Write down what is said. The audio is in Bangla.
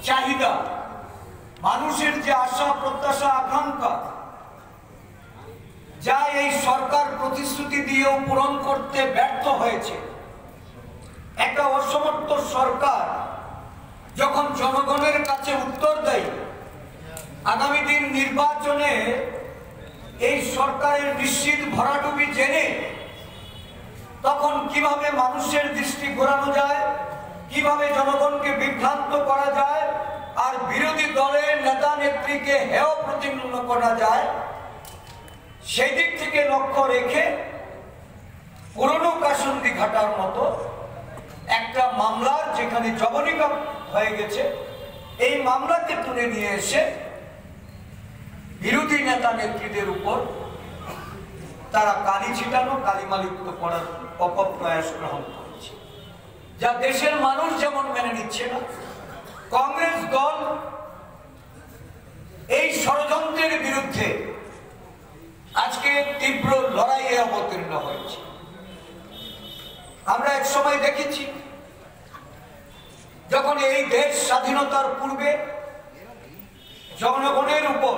চাহিদা, মানুষের যে আশা প্রত্যাশা আকাঙ্ক্ষা, যা এই সরকার প্রতিশ্রুতি দিয়েও পূরণ করতে ব্যর্থ হয়েছে। একটা অসমর্থ সরকার যখন জনগণের কাছে উত্তর দেয় আগামী দিন নির্বাচনে এই সরকারের নিশ্চিত ভরাডুবি জেনে, তখন কিভাবে মানুষের দৃষ্টি ঘোরানো যায়, কিভাবে জনগণকে বিভ্রান্ত করা যায়, আর বিরোধী দলের নেতা নেত্রীকে হেয় প্রতিপন্ন করা যায়, সেই দিক থেকে লক্ষ্য রেখে পুরনো কাসুন্দি ঘাটার মতো একটা মামলার, যেখানে জবনিকা হয়ে গেছে, এই মামলাকে তুলে নিয়ে এসে বিরোধী নেতা নেত্রীদের উপর তারা কালি ছিটানো, কালিমালিপ্ত করার অপপ্রয়াস গ্রহণ করেছে, যা দেশের মানুষ যেমন মেনে নিচ্ছে না, কংগ্রেস দল এই ষড়যন্ত্রের বিরুদ্ধে আজকে তীব্র লড়াইয়ে অবতীর্ণ হয়েছে। আমরা এক সময় দেখেছি যখন এই দেশ স্বাধীনতার পূর্বে জনগণের উপর